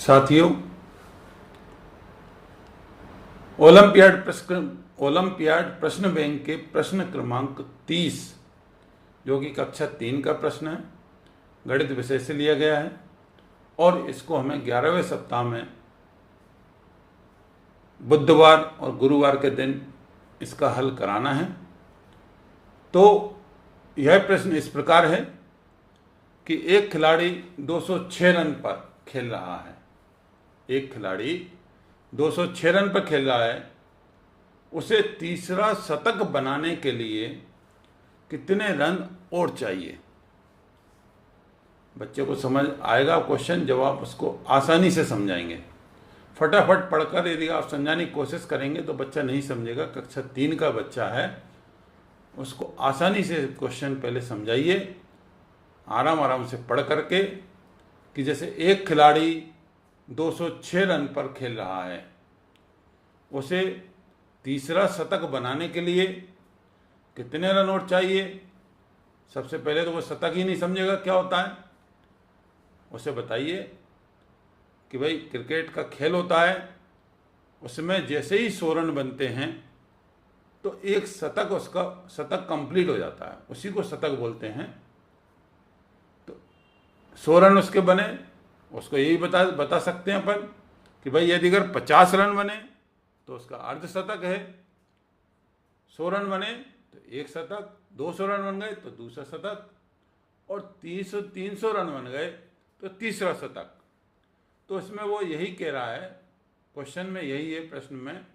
साथियों, ओलंपियाड प्रश्न बैंक के प्रश्न क्रमांक 30 जो कि कक्षा 3 का प्रश्न है, गणित विषय से लिया गया है और इसको हमें 11वें सप्ताह में बुधवार और गुरुवार के दिन इसका हल कराना है। तो यह प्रश्न इस प्रकार है कि एक खिलाड़ी 206 रन पर खेल रहा है। एक खिलाड़ी 206 रन पर खेल रहा है। उसे तीसरा शतक बनाने के लिए कितने रन और चाहिए? बच्चे को समझ आएगा क्वेश्चन जब आप उसको आसानी से समझाएंगे। फटाफट पढ़कर यदि आप समझाने की कोशिश करेंगे तो बच्चा नहीं समझेगा। कक्षा 3 का बच्चा है, उसको आसानी से क्वेश्चन पहले समझाइए, आराम आराम से पढ़ करके कि जैसे एक खिलाड़ी 206 रन पर खेल रहा है, उसे तीसरा शतक बनाने के लिए कितने रन और चाहिए। सबसे पहले तो वो शतक ही नहीं समझेगा क्या होता है। उसे बताइए कि भाई क्रिकेट का खेल होता है, उसमें जैसे ही 100 रन बनते हैं तो एक शतक, उसका शतक कंप्लीट हो जाता है, उसी को शतक बोलते हैं। तो 100 रन उसके बने, उसको यही बता सकते हैं अपन कि भाई यदि अगर 50 रन बने तो उसका अर्धशतक है। 100 रन बने तो एक शतक, 200 रन बन गए तो दूसरा शतक, और 300 रन बन गए तो तीसरा शतक। तो इसमें वो यही कह रहा है, क्वेश्चन में यही है प्रश्न में,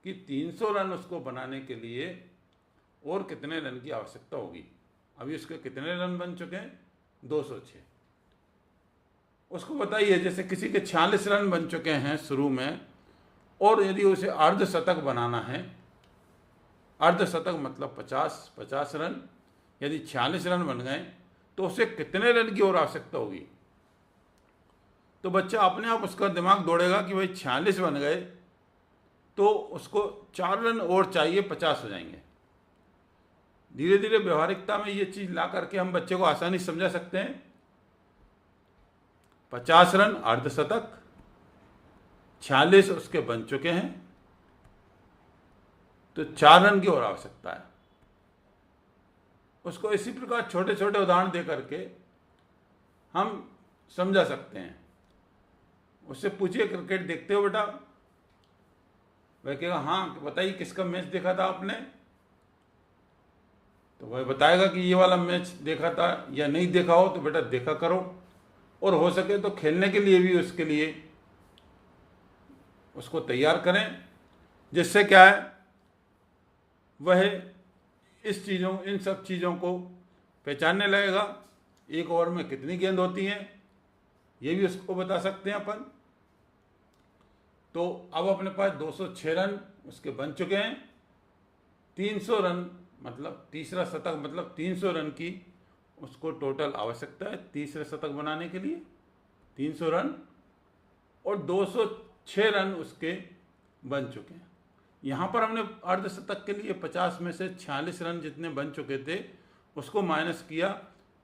कि 300 रन उसको बनाने के लिए और कितने रन की आवश्यकता होगी। अभी उसके कितने रन बन चुके हैं? 206। उसको बताइए जैसे किसी के 46 रन बन चुके हैं शुरू में, और यदि उसे अर्धशतक बनाना है, अर्धशतक मतलब 50 रन, यदि 46 रन बन गए तो उसे कितने रन की और आवश्यकता होगी। तो बच्चा अपने आप उसका दिमाग दौड़ेगा कि भाई 46 बन गए तो उसको 4 रन और चाहिए, 50 हो जाएंगे। धीरे धीरे व्यवहारिकता में ये चीज़ ला करके हम बच्चे को आसानी से समझा सकते हैं। 50 रन अर्धशतक, 46 उसके बन चुके हैं, तो 4 रन की और आवश्यकता है। उसको इसी प्रकार छोटे छोटे उदाहरण दे करके हम समझा सकते हैं। उससे पूछिए क्रिकेट देखते हो बेटा? वह कहेगा हाँ, बताइए किसका मैच देखा था आपने? तो वह बताएगा कि ये वाला मैच देखा था, या नहीं देखा हो तो बेटा देखा करो, और हो सके तो खेलने के लिए भी उसके लिए उसको तैयार करें, जिससे क्या है वह इन सब चीज़ों को पहचानने लगेगा। एक ओवर में कितनी गेंद होती हैं ये भी उसको बता सकते हैं अपन। तो अब अपने पास 206 रन उसके बन चुके हैं। 300 रन मतलब तीसरा शतक मतलब 300 रन की उसको टोटल आवश्यकता है तीसरे शतक बनाने के लिए। 300 रन और 206 रन उसके बन चुके हैं। यहाँ पर हमने अर्धशतक के लिए 50 में से 46 रन जितने बन चुके थे उसको माइनस किया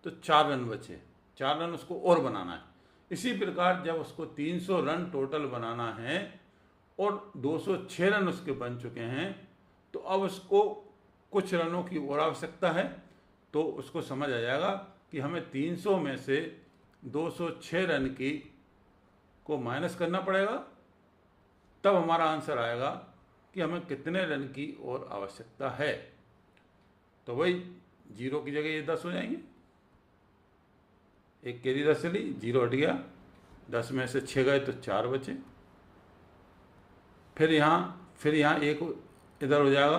तो 4 रन बचे। 4 रन उसको और बनाना है। इसी प्रकार जब उसको 300 रन टोटल बनाना है और 206 रन उसके बन चुके हैं, तो अब उसको कुछ रनों की और आवश्यकता है। तो उसको समझ आ जाएगा कि हमें 300 में से 206 रन की को माइनस करना पड़ेगा, तब हमारा आंसर आएगा कि हमें कितने रन की और आवश्यकता है। तो वही 0 की जगह ये 10 हो जाएंगे। एक केरी 10 ली, 0 हट गया, 10 में से 6 गए तो 4 बचे। फिर यहाँ एक इधर हो जाएगा,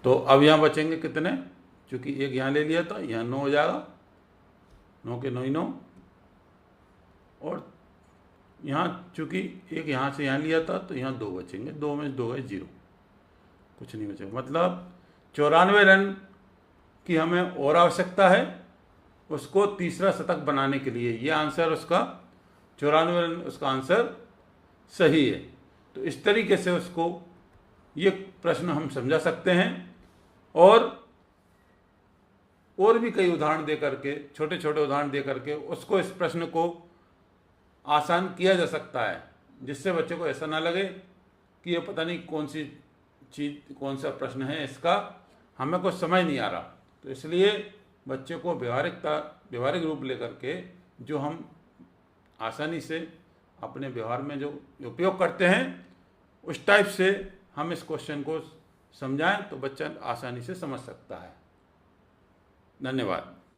तो अब यहाँ बचेंगे कितने? क्योंकि एक यहाँ ले लिया था, यहाँ 9 हो जाएगा, 9 के 9 ही 9, और यहाँ चूँकि एक यहाँ से यहाँ लिया था तो यहाँ 2 बचेंगे, 2 में 2 गए 0, कुछ नहीं बचेगा। मतलब 94 रन की हमें और आवश्यकता है उसको तीसरा शतक बनाने के लिए। ये आंसर उसका 94 रन, उसका आंसर सही है। तो इस तरीके से उसको ये प्रश्न हम समझा सकते हैं। और और भी कई उदाहरण दे करके, छोटे छोटे उदाहरण दे करके उसको, इस प्रश्न को आसान किया जा सकता है, जिससे बच्चे को ऐसा ना लगे कि ये पता नहीं कौन सी चीज़, कौन सा प्रश्न है, इसका हमें कुछ समझ नहीं आ रहा। तो इसलिए बच्चे को व्यवहारिक रूप लेकर के जो हम आसानी से अपने व्यवहार में जो उपयोग करते हैं, उस टाइप से हम इस क्वेश्चन को समझाएं तो बच्चा आसानी से समझ सकता है। धन्यवाद।